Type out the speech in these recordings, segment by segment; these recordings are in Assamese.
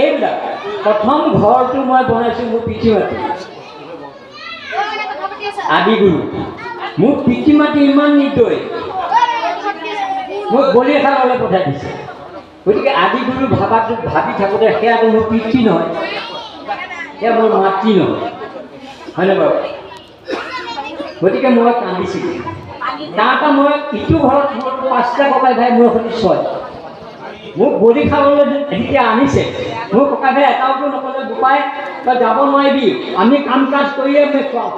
এইবিলাক প্ৰথম ঘৰটো মই বনাইছোঁ মোৰ পিতৃ মাতৃ আদি গুৰু। মোৰ পিতৃ মাতৃ ইমান নিৰ্দয়, মোক বলি খাবলৈ পঠাই দিছে। গতিকে আদি গুৰু ভাবি থাকোঁতে সেয়াটো মোৰ পিতৃ নহয়, সেয়া মোৰ মাতৃ নহয়, হয়নে বাৰু? গতিকে মই কান্দিছিলোঁ। তাৰপৰা মই ইটো ঘৰত মোৰ 5টা ককাই ভাই, মোৰ সৈতে 6। মোক বলি খাবলৈ যেতিয়া আনিছে, মোৰ ককাই ভাই এটাওতো নক'লে, বোপাই তই যাব নোৱাৰিবি, আমি কাম কাজ কৰিয়ে আমি খুৱাওঁ।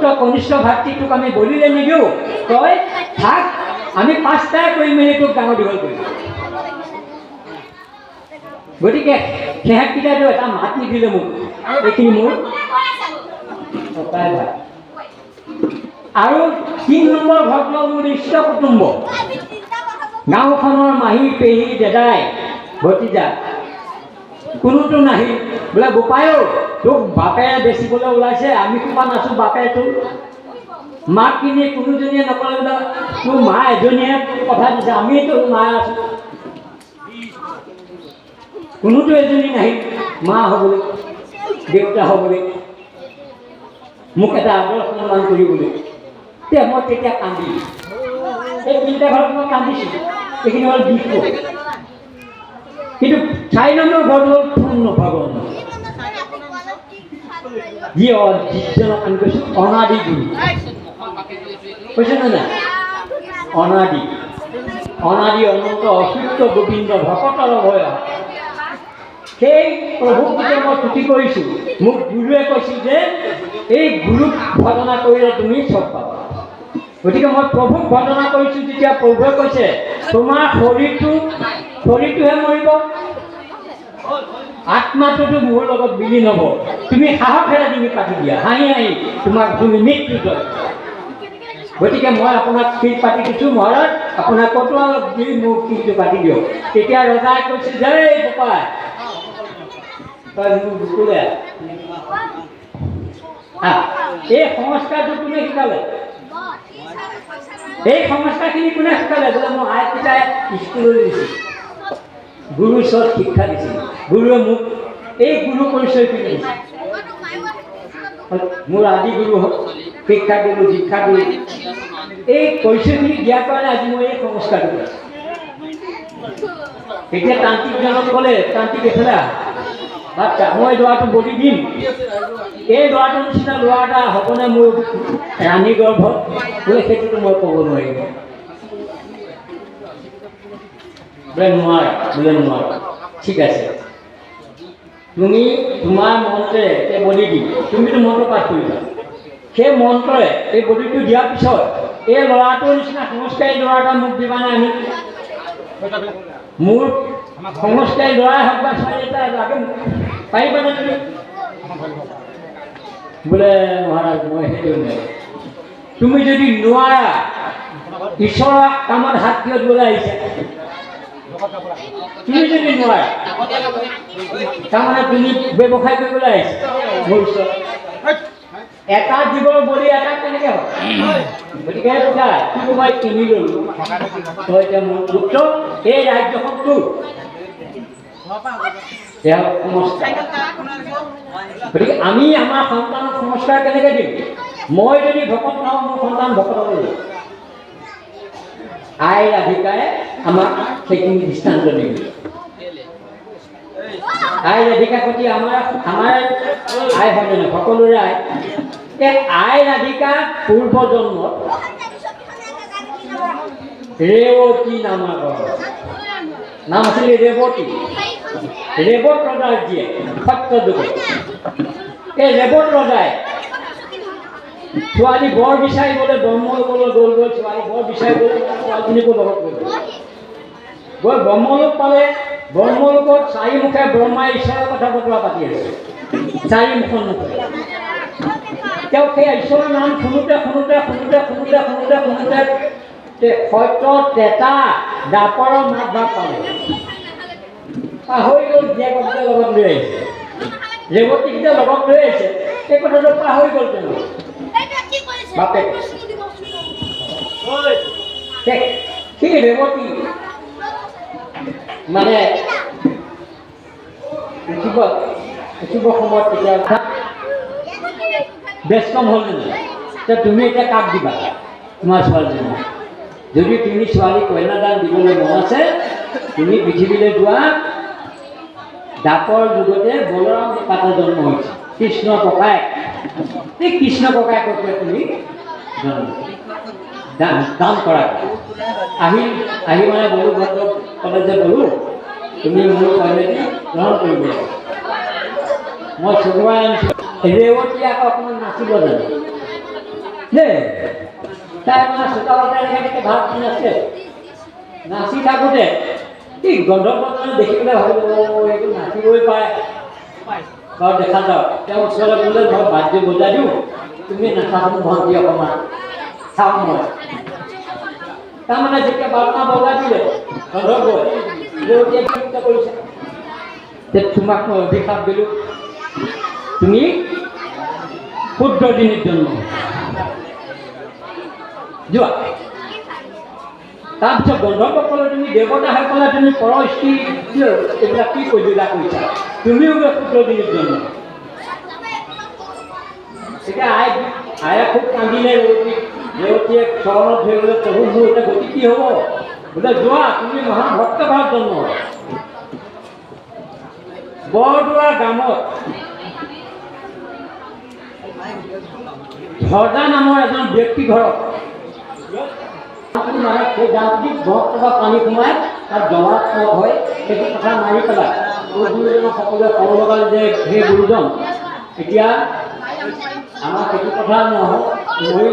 তই কনিষ্ঠ ভাতৃটোক আমি বলিলে নিদিওঁ, তই থাক, আমি 5টাই কৰি মেলি তোক ডাঙৰ দীঘল কৰিম। গতিকে সিহঁতকেইটাইতো এটা মাত নিদিলে মোক, এইখিনি মোৰ ককাই ভাই। আৰু 3 নম্বৰ ঘৰটো মোৰ ইষ্ট কুটুম্ব, গাঁওখনৰ মাহী পেহী দেদাই ভতিজা কোনোতো নাহি। বোলে বোপায়ো তোক বাপে বেচিবলৈ ওলাইছে, আমি কোপা নাচোঁ বাপে তোৰ মাক কিনি কোনোজনীয়ে নক'লে, বোলে তোৰ মা এজনীয়ে কথা দিছে, আমি তোৰ মা আছোঁ, কোনোতো এজনী নাহি মা হ'বলৈ, দেউতা হ'বলৈ, মোক এটা আদৰ সন্মান কৰিবলৈ। মই তেতিয়া কান্দিলোঁ। এই 3টা ঘৰত মই কান্দিছিলোঁ। এইখিনি হ'ল দিশ। কিন্তু 4 নম্বৰ ঘৰটো হ'ল পূৰ্ণ ভগৱান, যি যিজনক আমি কৈছোঁ অনাদি গুৰু। কৈছে নে নাই? অনাদি অনাদি অনন্ত অচ্যুত গোবিন্দ ভকতৰ ভয়। সেই প্ৰভুক যেতিয়া মই তুতি কৰিছোঁ, মোক গুৰুৱে কৈছিল যে এই গুৰুক ভজনা কৰিলে তুমি চব পাবা। গতিকে মই প্ৰভুক ভজনা কৰিছোঁ, যেতিয়া প্ৰভুৱে কৈছে তোমাৰ শৰীৰটোহে মৰিব, আত্মাটোতো মোৰ লগত বিলীন হ'ব, তুমি সাহসেৰে তুমি পাতি দিয়া, হাঁহি হাঁহি তোমাক তুমি মৃত্যু কৰে। গতিকে মই আপোনাক শিল পাতি দিছোঁ, মহাৰাজ আপোনাক ক'তো অলপ দি মোক শিলটো পাতি দিয়ক। তেতিয়া ৰজাই কৈছে যে এই বোপাই তই মোক বুকুলে এই সংস্কাৰটো কোনে শিকালে? এই সংস্কাৰখিনি কোনে শিকালে? বোলে মোৰ আইতাই স্কুললৈ দিছিল, গুৰুৰ ওচৰত শিক্ষা দিছিল, গুৰুৱে মোক এই গুৰু পৰিচয়টো দিছিল। মোৰ আদি গুৰু শিক্ষা গুৰু, দীক্ষা গুৰু, এই পৰিচয়খিনি দিয়াৰ কাৰণে আজি মই এই সংস্কাৰটো কৰিছোঁ। এতিয়া তান্ত্ৰিকজনক ক'লে, তান্ত্ৰিক এফালে আচ্ছা মই ল'ৰাটো বলি দিম, এই ল'ৰাটোৰ নিচিনা ল'ৰা এটা হ'বনে মোৰ ৰাণী গৰ্ভত? বোলে সেইটোতো মই ক'ব নোৱাৰিম। বোলে নোৱাৰা, বোলে নোৱাৰা, ঠিক আছে, তুমি তোমাৰ মন্ত্ৰে এই বলি দিম, তুমিতো মন্ত্ৰ পাঠ কৰিবা, সেই মন্ত্ৰৰে এই বলিটো দিয়াৰ পিছত এই ল'ৰাটোৰ নিচিনা সংস্কাৰী ল'ৰা এটা মোক দিবানে? আমি মোৰ সংস্কাৰী ল'ৰাই হওক বা ছোৱালী এটা লাগে, পাৰিবানে তুমি? বোলে মহাৰাজ মই সেইটো নাই। তুমি যদি নোৱাৰা, ঈশ্বৰৰ কামত হাত কিয় দিবলৈ আহিছা? তুমি যদি নোৱাৰা, তাৰমানে তুমি ব্যৱসায় কৰিবলৈ আহিছা মোৰ ওচৰত। এটা জীৱৰ বলি এটা কেনেকৈ হয়? গতিকে তোক মই কিনি ল'লোঁ, তই এতিয়া মোৰ পুত্ৰ, এই ৰাজ্যখন তোৰ। গতিকে আমি আমাৰ সন্তানক সংস্কাৰ কেনেকৈ দিম? মই যদি ভকত নহওঁ, মোৰ সন্তান ভকত হ'ব লাগিব। আই ৰাধিকাই আমাক সেইখিনি দৃষ্টান্ত দিলে। আই ৰাধিকাৰ প্ৰতি আমাৰ আই হয় জানো? সকলোৰে আই। এই আই ৰাধিকা পূৰ্বজন্মত ৰেৱতী নামৰ নাম আছিলে ৰেৱতী। ৰেৱত ৰজাৰ জীয়েক সত্য যুগত। এই ৰেৱত ৰজাই ছোৱালী বৰ বিচাৰিবলৈ ব্ৰহ্মলোকলৈ গ'লগৈ, ছোৱালী বৰ বিচাৰিবলৈ ছোৱালীজনীকো লগত গ'ল। গৈ ব্ৰহ্মলোক পালে, ব্ৰহ্মলোকত 4 মুখে ব্ৰহ্মাই ঈশ্বৰৰ কথা বতৰা পাতি আছে, 4 মুখৰ মুখে। তেওঁ সেই ঈশ্বৰৰ নাম শুনোতে সত্য ত্ৰেতা দাপৰৰ মাত ভাগ পালে, পাহৰি গ'ল। জীয়েককেইটা লগত লৈ আহিছে, ৰেৱতীকেইটা লগত লৈ আহিছে, এই কথাটো পাহৰি গ'ল তেওঁ বাপেক। সেই ৰেৱতী মানে উঠিব সময়ত তেতিয়া বেছ কম হ'ল নে নাই তুমি এতিয়া কাক দিবা তোমাৰ ছোৱালীজনী যদি তুমি ছোৱালী কন্যাদান দিবলৈ মন আছে তুমি পৃথিৱীলৈ যোৱা দাপৰ যুগতে বলৰাম পাতৰ জন্ম হৈছে কৃষ্ণ ককায়েক এই কৃষ্ণ ককায়েকক তুমি দান কৰা আহি মানে বড়ো ভদ্ৰক ক'লে যে বড়ো তুমি মোৰ কন্যাটি গ্ৰহণ কৰিব লাগিব মই চকুৱাই আনিছোঁ ৰেৱতী আকৌ অকণমান নাচিব জানো দেই তাই মানে চোতালতে এনেকৈ ভাত নাচে নাচি থাকোঁতে এই গন্ধৰ্বজনে দেখি পেলাই ভাবিব এইটো নাচিবই পাৰে বাৰু দেখা যাওক তেওঁ ওচৰলৈ গ'লে মই বাদ্য বজাই দিওঁ তুমি নাচাচোন ভণ্টি অকণমান চাওঁ মই তাৰমানে যেতিয়া বাজনা বজাই দিলে গন্ধৰ্বই ৰেৱতীয়ে চিন্তা কৰিছে যে তোমাক মই অভিশাপ দিলোঁ তুমি ক্ষুদ্ৰ দিনত জন্ম যোৱা তাৰপিছত গন্ধৰ্বসকলে তুমি দেৱতা হৈ পেলাই তুমি পৰ স্ত্ৰী এইবিলাক কি কলিলা কৰিছা তুমিও ক্ষুদ্ৰ দিনত জন্ম এতিয়া আয়ে খুব কান্দিলে ৰেৱতীয়ে চৰণত ধৰিবলৈ প্ৰভু মোৰ এতিয়া গতি কি হ'ব বোলে যোৱা তুমি মহান ভক্ত ভাৰত জন্ম বৰদোৱা গ্ৰামত ধৰ্দা নামৰ এজন ব্যক্তি ঘৰত মানে সেই গাঁৱত 10 টকা পানী সোমাই তাত জলাত্মক হয় সেইটো কথা মাৰি পেলাই গুৰুজনক সকলোৱে ক'ব লগালে যে সেই গুৰুজন এতিয়া আমাৰ সেইটো কথা নহয়